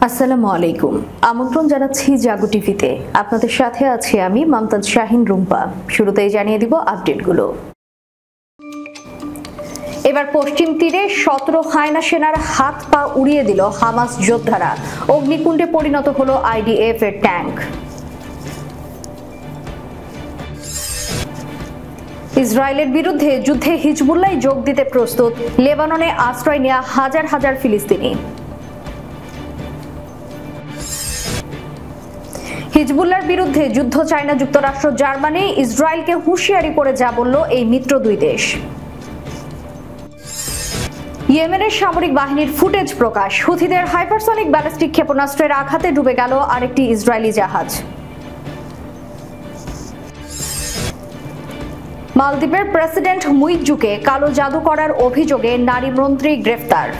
আসসালামু আলাইকুম। আমন্ত্রণ জানাচ্ছি জাগো টিভিতে। আপনাদের সাথে আছি আমি মমতাজ শাহিন রুম্পা। শুরুতেই জানিয়ে দিব আপডেটগুলো। এবার পশ্চিম তীরে 17 হায়না সেনার হাত পা উড়িয়ে দিল হামাস যোদ্ধারা। অগ্নিকুণ্ডে পরিণত হলো আইডিএফ এর ট্যাঙ্ক। ইসরায়েলের বিরুদ্ধে যুদ্ধে হিজবুল্লাহ যোগ দিতে প্রস্তুত। লেবাননে আশ্রয় নেওয়া হাজার হাজার ফিলিস্তিনি। হিজবুল্লাহর বিরুদ্ধে যুদ্ধ চায় না যুক্তরাষ্ট্র, জার্মানি। ইসরায়েলকে হুঁশিয়ারি করে যা বলল এই মিত্র দুই দেশ। ইয়েমেনের সামরিক বাহিনীর ফুটেজ প্রকাশ। হুথিদের হাইপারসনিক ব্যালিস্টিক ক্ষেপণাস্ত্রের আঘাতে ডুবে গেল আরেকটি ইসরায়েলি জাহাজ। মালদ্বীপের প্রেসিডেন্ট মুইজ্জুকে কালো জাদু করার অভিযোগে নারী মন্ত্রী গ্রেফতার।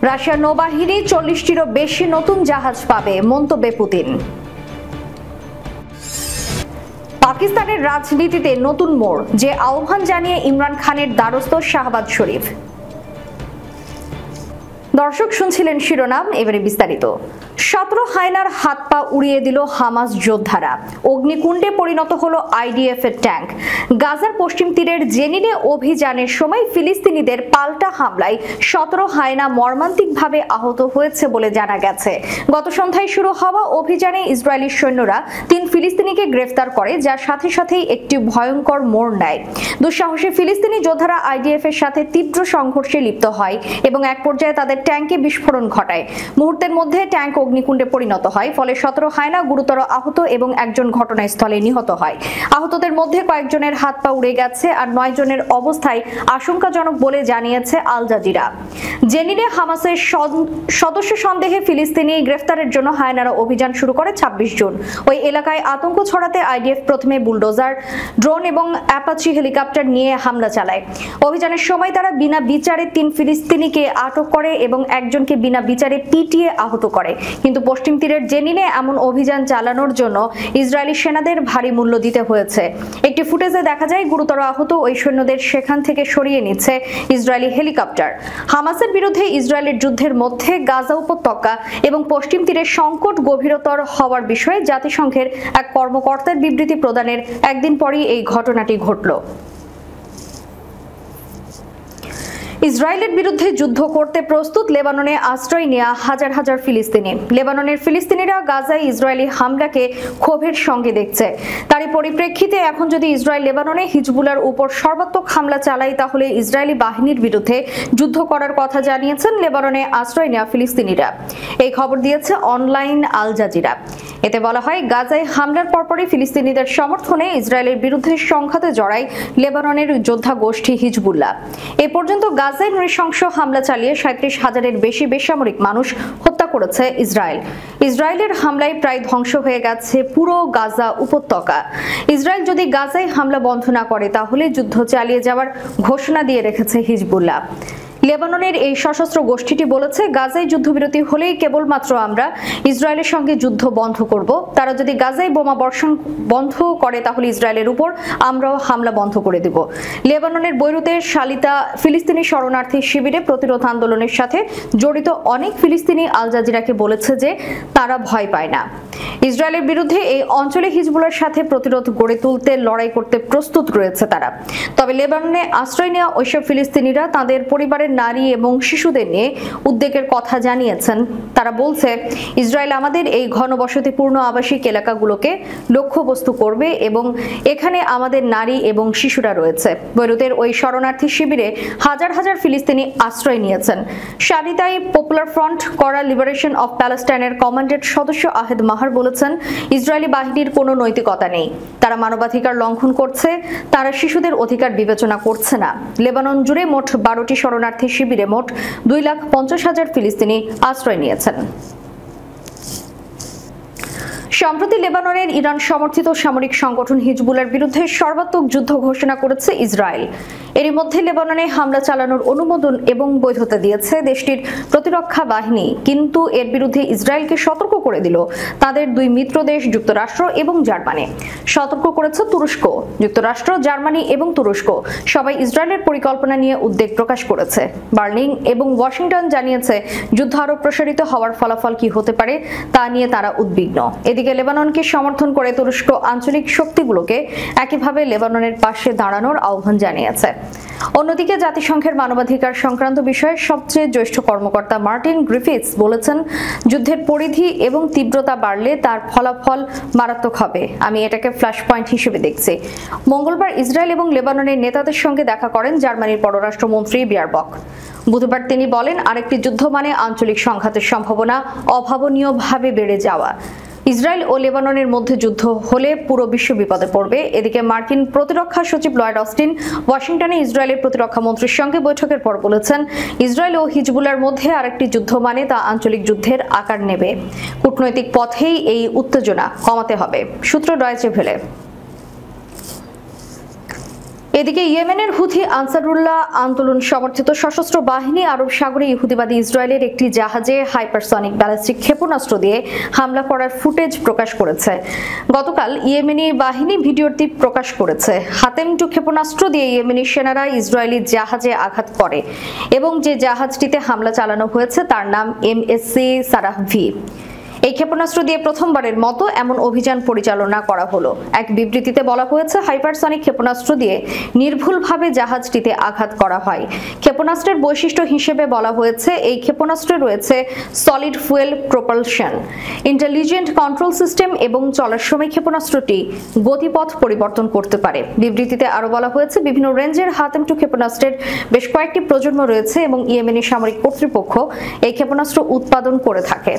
রাশিয়ার নৌবাহিনী 40টিরও বেশি নতুন জাহাজ পাবে, মন্তব্যে পুতিন। পাকিস্তানের রাজনীতিতে নতুন মোড়, যে আহ্বান জানিয়ে ইমরান খানের দ্বারস্থ শাহবাজ শরীফ। দর্শক শুনছিলেন শিরোনাম, এবারে বিস্তারিত। 17 হায়নার হাত পা উড়িয়ে দিল হামাস যোদ্ধারা। অগ্নিকুণ্ডে পরিণত হলো আইডিএফ এর ট্যাঙ্ক। গাজার পশ্চিম তীরের জেনিনে অভিযানের সময় ফিলিস্তিনিদের পাল্টা হামলায় 17 হায়না মর্মান্তিকভাবে আহত হয়েছে বলে জানা গেছে। গত সন্ধ্যায় শুরু হওয়া অভিযানে ইসরায়েলি সৈন্যরা 3 ফিলিস্তিনিকে গ্রেফতার করে, যার সাথে সাথেই একটি ভয়ঙ্কর মোড় নেয়। দুঃসাহসী ফিলিস্তিনি যোদ্ধারা আইডিএফ এর সাথে তীব্র সংঘর্ষে লিপ্ত হয় এবং এক পর্যায়ে তাদের ট্যাঙ্কে বিস্ফোরণ ঘটায়। মুহূর্তের মধ্যে ট্যাঙ্ক অগ্নিকুণ্ডে পরিণত হয়, ফলে 17 হায়না গুরুতর আহত এবং একজন ঘটনাস্থলে নিহত হয়। আহতদের মধ্যে কয়েকজনের হাত পা উড়ে গেছে আর 9 জনের অবস্থায় আশঙ্কাজনক বলে জানিয়েছে আল জাজিরা। জেনিনে হামাসের সদস্য সন্দেহে ফিলিস্তিনি গ্রেফতারের জন্য হায়নারা অভিযান শুরু করে 26 জুন। ওই এলাকায় আতঙ্ক ছড়াতে আইডিএফ প্রথমে বুলডোজার, ড্রোন এবং অ্যাপাচি হেলিকপ্টার নিয়ে হামলা চালায়। অভিযানের সময় তারা বিনা বিচারে 3 ফিলিস্তিনিকে আটক করে এবং একজনকে বিনা বিচারে পিটিয়ে আহত করে। কিন্তু পশ্চিম তীরের জেনিনে এমন অভিযান চালানোর জন্য ইসরায়েলি সেনাদের ভারী মূল্য দিতে হয়েছে। একটি ফুটেজে দেখা যায় গুরুতর আহত ওই সৈন্যদের সেখান থেকে সরিয়ে নিচ্ছে ইসরায়েলি হেলিকপ্টার। হামাসের বিরুদ্ধে ইসরায়েলের যুদ্ধের মধ্যে গাজা উপত্যকা এবং পশ্চিম তীরের সংকট গভীরতর হওয়ার বিষয়ে জাতিসংঘের এক কর্মকর্তার বিবৃতি প্রদানের একদিন পরই এই ঘটনাটি ঘটল। ইসরায়েলের বিরুদ্ধে যুদ্ধ করতে প্রস্তুত। লেবাননে আশ্রয় নেওয়া হাজার হাজার ফিলিস্তিনি। লেবাননের ফিলিস্তিনিরা গাজায় ইসরায়েলি হামলাকে ক্ষোভের সঙ্গে দেখছে। তারই পরিপ্রেক্ষিতে এখন যদি ইসরায়েল লেবাননে হিজবুল্লাহর উপর সর্বাত্মক হামলা চালায়, তাহলে ইসরায়েলি বাহিনীর বিরুদ্ধে যুদ্ধ করার কথা জানিয়েছেন লেবাননে আশ্রয় নেওয়া ফিলিস্তিনিরা। এই খবর দিয়েছে অনলাইন আল জাজিরা। এতে বলা হয়, গাজায় হামলার পরপরই ফিলিস্তিনিদের সমর্থনে ইসরায়েলের বিরুদ্ধে সংঘাতে জড়ায় লেবাননের যোদ্ধা গোষ্ঠী হিজবুল্লাহ। এ পর্যন্ত গাজায় নৃশংস হামলা চালিয়ে 37,000-এর বেশি বেসামরিক মানুষ হত্যা করেছে ইসরায়েল। ইসরায়েলের হামলায় প্রায় ধ্বংস হয়ে গেছে পুরো গাজা উপত্যকা। ইসরায়েল যদি গাজায় হামলা বন্ধ না করে, তাহলে যুদ্ধ চালিয়ে যাওয়ার ঘোষণা দিয়ে রেখেছে হিজবুল্লাহ। লেবাননের এই সশস্ত্র গোষ্ঠীটি বলেছে, গাজায় যুদ্ধবিরতি হলেই কেবলমাত্র আমরা ইসরায়েলের সঙ্গে যুদ্ধ বন্ধ করব। তারা যদি গাজায় বোমা বর্ষণ বন্ধ করে, তাহলে ইসরায়েলের উপর আমরাও হামলা বন্ধ করে দেব। লেবাননের বৈরুতে শালিতা ফিলিস্তিনি শরণার্থী শিবিরে প্রতিরোধ আন্দোলনের সাথে জড়িত অনেক ফিলিস্তিনি আল জাজিরাকে বলেছে যে তারা ভয় পায় না। ইসরায়েলের বিরুদ্ধে এই অঞ্চলে হিজবুল্লাহর সাথে প্রতিরোধ গড়ে তুলতে লড়াই করতে প্রস্তুত রয়েছে তারা। তবে লেবাননে আশ্রয় নেওয়া ওইসব ফিলিস্তিনিরা তাদের পরিবারের নারী এবং শিশুদের নিয়ে উদ্বেগের কথা জানিয়েছেন। তারা বলছে, ইসরায়েল আমাদের এই ঘনবসতিপূর্ণ আবাসিক এলাকাগুলোকে লক্ষ্যবস্তু করবে এবং এখানে আমাদের নারী এবং শিশুরা রয়েছে। বৈরুতের ওই শরণার্থী শিবিরে হাজার হাজার ফিলিস্তিনি আশ্রয় নিয়েছেন। শারিতাই পপুলার ফ্রন্ট করা লিবারেশন অফ প্যালেস্টাইনের কমান্ডেড সদস্য আহেদ মাহার বলেছেন, ইসরায়েলি বাহিনীর কোনো নৈতিকতা নেই। তারা মানবাধিকার লঙ্ঘন করছে, তারা শিশুদের অধিকার বিবেচনা করছে না। লেবানন জুড়ে মোট 12টি শরণার্থী শিবিরে মোট 2,50,000 ফিলিস্তিনি আশ্রয় নিয়েছেন। সম্প্রতি লেবাননের ইরান সমর্থিত সামরিক সংগঠন হিজবুল্লাহর বিরুদ্ধে সর্বাত্মক যুদ্ধ ঘোষণা করেছে ইসরায়েল। এরই মধ্যে লেবাননে হামলা চালানোর অনুমোদন এবং বৈধতা দিয়েছে দেশটির প্রতিরক্ষা বাহিনী, কিন্তু এর বিরুদ্ধে ইসরায়েলকে সতর্ক করে দিল তাদের দুই মিত্র দেশ যুক্তরাষ্ট্র এবং জার্মানি। সতর্ক করেছে তুরস্ক। যুক্তরাষ্ট্র, জার্মানি এবং তুরস্ক সবাই ইসরায়েলের পরিকল্পনা নিয়ে উদ্বেগ প্রকাশ করেছে। বার্লিন এবং ওয়াশিংটন জানিয়েছে যুদ্ধ আরো প্রসারিত হওয়ার ফলাফল কি হতে পারে তা নিয়ে তারা উদ্বিগ্ন। এদিকে লেবাননকে সমর্থন করে তুরস্ক আঞ্চলিক শক্তিগুলোকে একইভাবে লেবাননের পাশে দাঁড়ানোর আহ্বান জানিয়েছে। অন্যদিকে জাতিসংঘের মানবাধিকার সংক্রান্ত বিষয়ে সবচেয়ে জ্যেষ্ঠ কর্মকর্তা মার্টিন গ্রিফিথস বলেছেন, যুদ্ধের পরিধি এবং তীব্রতা বাড়লে তার ফলাফল মারাত্মক হবে। আমি এটাকে ফ্ল্যাশ পয়েন্ট হিসেবে দেখছি। মঙ্গলবার ইসরায়েল এবং লেবাননের নেতাদের সঙ্গে দেখা করেন জার্মানির পররাষ্ট্রমন্ত্রী বিয়ারবক। বুধবার তিনি বলেন, আরেকটি যুদ্ধ মানে আঞ্চলিক সংঘাতের সম্ভাবনা অভাবনীয়ভাবে বেড়ে যাওয়া। ইসরায়েল ও লেবাননের মধ্যে যুদ্ধ হলে পুরো বিশ্ব বিপদে পড়বে। এদিকে মার্কিন প্রতিরক্ষা সচিব লয়েড অস্টিন ওয়াশিংটনে ইসরায়েলের প্রতিরক্ষা মন্ত্রীর সঙ্গে বৈঠকের পর বলেছেন, ইসরায়েল ও হিজবুল্লাহর মধ্যে আরেকটি যুদ্ধ মানে তা আঞ্চলিক যুদ্ধের আকার নেবে। কূটনৈতিক পথেই এই উত্তেজনা কমাতে হবে। সূত্র ডয়েচে ভেলে। এদিকে ইয়েমেনের হুথি আনসারুল্লাহ আন্দোলন সমর্থিত সশস্ত্র বাহিনী আরব সাগরে ইহুদিবাদী ইসরায়েলের একটি জাহাজে হাইপারসনিক ব্যালিস্টিক ক্ষেপণাস্ত্র দিয়ে হামলা করার ফুটেজ প্রকাশ করেছে। গতকাল ইয়েমেনি বাহিনী ভিডিওটি প্রকাশ করেছে। হাতেম 2 ক্ষেপণাস্ত্র দিয়ে ইয়েমেনি সেনারা ইসরায়েলি জাহাজে আঘাত করে এবং যে জাহাজটিতে হামলা চালানো হয়েছে তার নাম MSC সারাহভি। এই ক্ষেপণাস্ত্র দিয়ে প্রথমবারের মতো এমন অভিযান পরিচালনা করা হলো। এক বিবৃতিতে বলা হয়েছে, হাইপারসনিক ক্ষেপণাস্ত্র দিয়ে নির্ভুলভাবে জাহাজটিতে আঘাত করা হয়। ক্ষেপণাস্ত্রের বৈশিষ্ট্য হিসেবে বলা হয়েছে, এই ক্ষেপণাস্ত্রে রয়েছে solid fuel propulsion, intelligent control system এবং চলার সময় ক্ষেপণাস্ত্রটি গতিপথ পরিবর্তন করতে পারে। বিবৃতিতে আরো বলা হয়েছে, বিভিন্ন রেঞ্জের হাতেম 2 ক্ষেপণাস্ত্রের বেশ কয়েকটি প্রজন্ম রয়েছে এবং ইয়েমেনি সামরিক কর্তৃপক্ষ এই ক্ষেপণাস্ত্র উৎপাদন করে থাকে।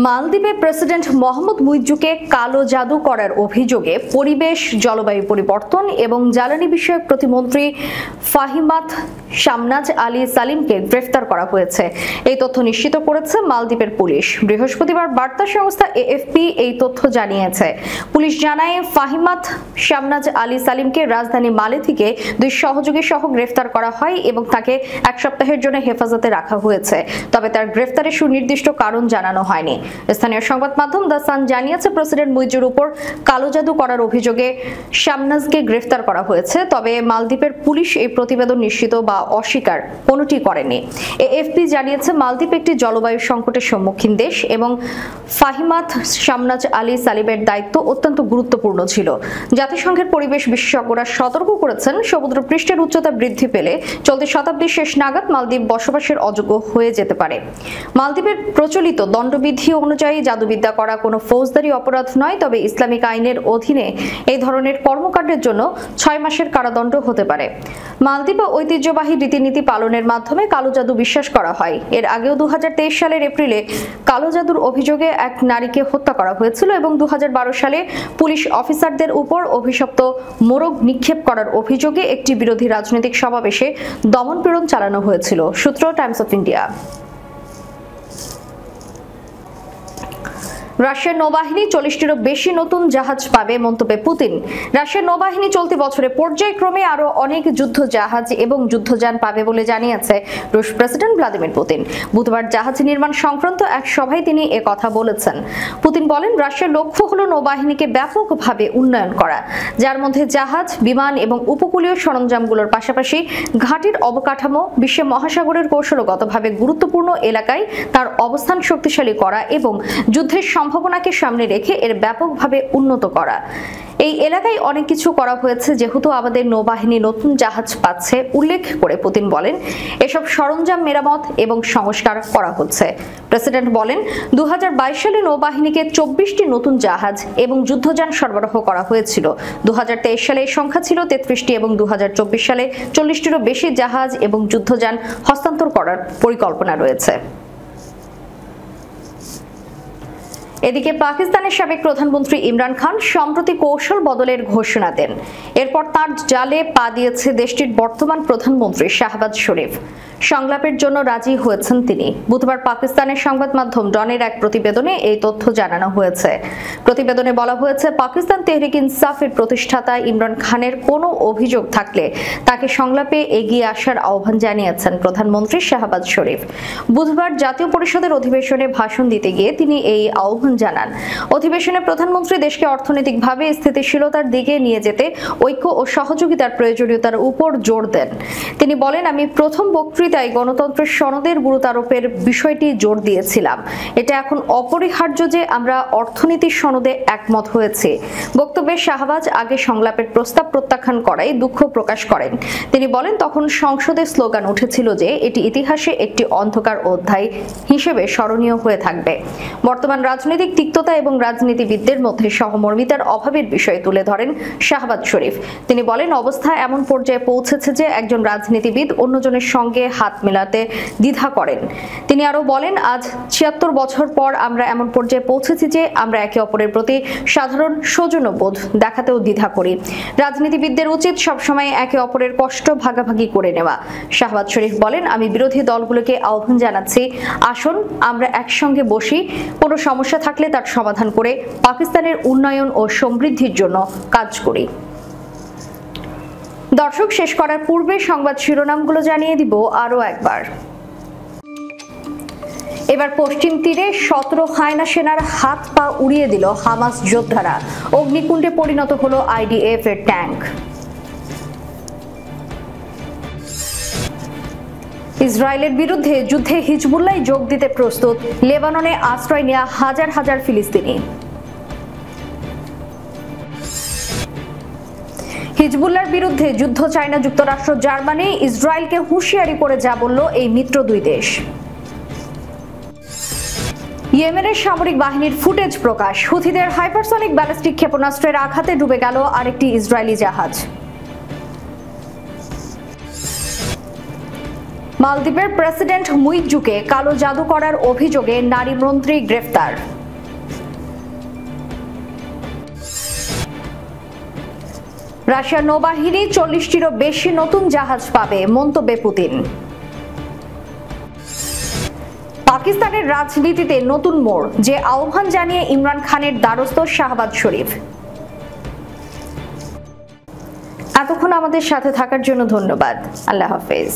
মালদ্বীপে প্রেসিডেন্ট মোহাম্মদ মুইজ্জুকে কালো জাদু করার অভিযোগে পরিবেশ, জলবায়ু পরিবর্তন এবং জ্বালানি বিষয়ক প্রতিমন্ত্রী ফাহিমাত শামনাজ আলী সালিমকে গ্রেফতার করা হয়েছে। এই তথ্য নিশ্চিত করেছে মালদ্বীপের পুলিশ। বৃহস্পতিবার বার্তা সংস্থা AFP এই তথ্য জানিয়েছে। পুলিশ জানায়, ফাহিমাত শামনাজ আলী সালিমকে রাজধানী মালে থেকে 2 সহযোগী সহ গ্রেফতার করা হয় এবং তাকে 1 সপ্তাহের জন্য হেফাজতে রাখা হয়েছে। তবে তার গ্রেফতারের সুনির্দিষ্ট কারণ জানানো হয়নি। স্থানীয় সংবাদ মাধ্যম দ্য সান জানিয়েছে, প্রেসিডেন্ট মুইজ্জুর উপর কালো জাদু করার অভিযোগে শামনাজকে গ্রেফতার করা হয়েছে। তবে মালদ্বীপের পুলিশ এই প্রতিবেদন নিশ্চিত বা অস্বীকার কোনোটি করেনি। AFP জানিয়েছে, মালদ্বীপ একটি জলবায়ু সংকটের সম্মুখীন দেশ এবং ফাহিমাত শামনাজ আলী সালিমের দায়িত্ব অত্যন্ত গুরুত্বপূর্ণ ছিল। জাতিসংঘের পরিবেশ বিশেষজ্ঞরা সতর্ক করেছেন, সমুদ্র পৃষ্ঠের উচ্চতা বৃদ্ধি পেলে চলতি শতাব্দীর শেষ নাগাদ মালদ্বীপ বসবাসের অযোগ্য হয়ে যেতে পারে। মালদ্বীপের প্রচলিত দণ্ডবিধি অনুযায়ী জাদুবিদ্যা করা কোনো ফৌজদারি অপরাধ নয়, তবে ইসলামিক আইনের অধীনে এই ধরনের কর্মকাণ্ডের জন্য 6 মাসের কারাদণ্ড হতে পারে। মালদ্বীপে ঐতিহ্যবাহী রীতিনীতি পালনের মাধ্যমে কালো জাদু বিশ্বাস করা হয়। এর আগেও 2023 সালের এপ্রিলে কালো জাদুর অভিযোগে এক নারীকে হত্যা করা হয়েছিল এবং 2012 সালে পুলিশ অফিসারদের উপর অভিশপ্ত মোরগ নিক্ষেপ করার অভিযোগে একটি বিরোধী রাজনৈতিক সমাবেশে দমনপীড়ন চালানো হয়েছিল। সূত্র টাইমস অফ ইন্ডিয়া। রাশিয়ার নৌবাহিনী 40টিরও বেশি নতুন জাহাজ পাবে মন্তব্যে পুতিন। রাশিয়ার নৌবাহিনী চলতি বছরে পর্যায়ক্রমে আরো অনেক যুদ্ধ জাহাজ এবং যুদ্ধযান পাবে বলে জানিয়েছে রুশ প্রেসিডেন্ট ভ্লাদিমির পুতিন। বুধবার জাহাজ নির্মাণ সংক্রান্ত এক সভায় তিনি কথা বলেছেন। পুতিন বলেন, রাশিয়ার লক্ষ্য হলো নৌবাহিনীকে ব্যাপকভাবে উন্নয়ন করা, যার মধ্যে জাহাজ, বিমান এবং উপকূলীয় সরঞ্জামগুলোর পাশাপাশি ঘাটির অবকাঠামো, বিশ্বে মহাসাগরের কৌশলগতভাবে গুরুত্বপূর্ণ এলাকায় তার অবস্থান শক্তিশালী করা এবং যুদ্ধের সম্ভাবনাকে সামনে রেখে এর ব্যাপকভাবে উন্নত করা। এই এলাকায় অনেক কিছু করা হয়েছে যেহেতু আমাদের নৌবাহিনী নতুন জাহাজ পাচ্ছে, উল্লেখ করে পুতিন বলেন, এসব সরঞ্জাম মেরামত এবং সংস্কার করা হচ্ছে। প্রেসিডেন্ট বলেন, 2022 সালে নৌবাহিনীকে 24টি নতুন জাহাজ এবং যুদ্ধযান সরবরাহ করা হয়েছিল। 2023 সালে এই সংখ্যা ছিল 33টি এবং 2024 সালে 40টিরও বেশি জাহাজ এবং যুদ্ধযান হস্তান্তর করার পরিকল্পনা রয়েছে। এদিকে পাকিস্তানের সাবেক প্রধানমন্ত্রী ইমরান খান সম্প্রতি কৌশল বদলের ঘোষণা দেন। এরপর তার জালে পা দিয়েছে দেশটির বর্তমান প্রধানমন্ত্রী শাহবাজ শরীফ। সংলাপের জন্য রাজি হয়েছেন তিনি। বুধবার পাকিস্তানের সংবাদ মাধ্যম ডনের এক প্রতিবেদনে এই তথ্য জানানো হয়েছে। প্রতিবেদনে বলা হয়েছে, পাকিস্তান তেহরিক ইনসাফের প্রতিষ্ঠাতা ইমরান খানের কোনো অভিযোগ থাকলে তাকে সংলাপে এগিয়ে আসার আহ্বান জানিয়েছেন প্রধানমন্ত্রী শাহবাজ শরীফ। বুধবার জাতীয় পরিষদের অধিবেশনে ভাষণ দিতে গিয়ে তিনি এই আহ্বান জানান। অধিবেশনে প্রধানমন্ত্রী দেশকে অর্থনৈতিকভাবে স্থিতিশীলতার দিকে নিয়ে যেতে ঐক্য ও সহযোগিতার প্রয়োজনীয়তার উপর জোর দেন। তিনি বলেন, আমি প্রথম বক্তৃতায় গণতন্ত্রের সনদের গুরুত্বারোপের বিষয়টি জোর দিয়েছিলাম। এটা এখন অপরিহার্য যে আমরা অর্থনীতির সনদে একমত হয়েছে। বক্তব্যে শাহবাজ আগে সংলাপের প্রস্তাব প্রত্যাখ্যান করায় দুঃখ প্রকাশ করেন। তিনি বলেন, তখন সংসদে স্লোগান উঠেছিল যে এটি ইতিহাসে একটি অন্ধকার অধ্যায় হিসেবে স্মরণীয় হয়ে থাকবে। বর্তমান রাজনৈতিক তিক্ততা এবং রাজনীতিবিদদের মধ্যে সহমর্মিতার অভাবের বিষয় তুলে ধরেন শাহবাজ শরীফ। তিনি বলেন, অবস্থা এমন পর্যায়ে পৌঁছেছে যে একজন রাজনীতিবিদ অন্যজনের সঙ্গে হাত মেলাতে দ্বিধা করেন। তিনি আরো বলেন, আজ ৭৬ বছর পর আমরা এমন পর্যায়ে পৌঁছেছি যে আমরা একে অপরের প্রতি সাধারণ সৌজন্যবোধ দেখাতেও দ্বিধা করি। রাজনীতিবিদদের উচিত সবসময় একে অপরের কষ্ট ভাগাভাগি করে নেওয়া। শাহবাজ শরীফ বলেন, আমি বিরোধী দলগুলোকে আহ্বান জানাচ্ছি, আসুন আমরা একসঙ্গে বসি, কোনো সমস্যা থাকলে তার সমাধান করে পাকিস্তানের উন্নয়ন ও সমৃদ্ধির জন্য কাজ করি। দর্শক, শেষ করার পূর্বে সংবাদ শিরোনামগুলো জানিয়ে দিব আরো একবার। এবার পশ্চিম তীরে ১৭ হায়না সেনার হাত পা উড়িয়ে দিল হামাস যোদ্ধারা। অগ্নিকুণ্ডে পরিণত হলো আইডিএফ এর ট্যাঙ্ক। ইসরায়েলের বিরুদ্ধে যুদ্ধে হিজবুল্লাহ যোগ দিতে প্রস্তুত। লেবাননে আশ্রয় নেওয়া হাজার হাজার ফিলিস্তিনি। হিজবুল্লাহর বিরুদ্ধে যুদ্ধ চায় না যুক্তরাষ্ট্র, জার্মানি। ইসরায়েলকে হুঁশিয়ারি করে যা বলল এই মিত্র দুই দেশ। ইয়েমেনের সামরিক বাহিনীর ফুটেজ প্রকাশ। হুথিদের হাইপারসনিক ব্যালিস্টিক ক্ষেপণাস্ত্রের আঘাতে ডুবে গেল আরেকটি ইসরায়েলি জাহাজ। মালদ্বীপের প্রেসিডেন্ট মুইজ্জুকে কালো জাদু করার অভিযোগে নারী মন্ত্রী গ্রেফতার। রাশিয়ার নৌবাহিনী ৪০টিরও বেশি নতুন জাহাজ পাবে, মন্তব্যে পুতিন। পাকিস্তানের রাজনীতিতে নতুন মোড়, যে আহ্বান জানিয়ে ইমরান খানের দ্বারস্থ শাহবাজ শরীফ। এতক্ষণ আমাদের সাথে থাকার জন্য ধন্যবাদ। আল্লাহ হাফেজ।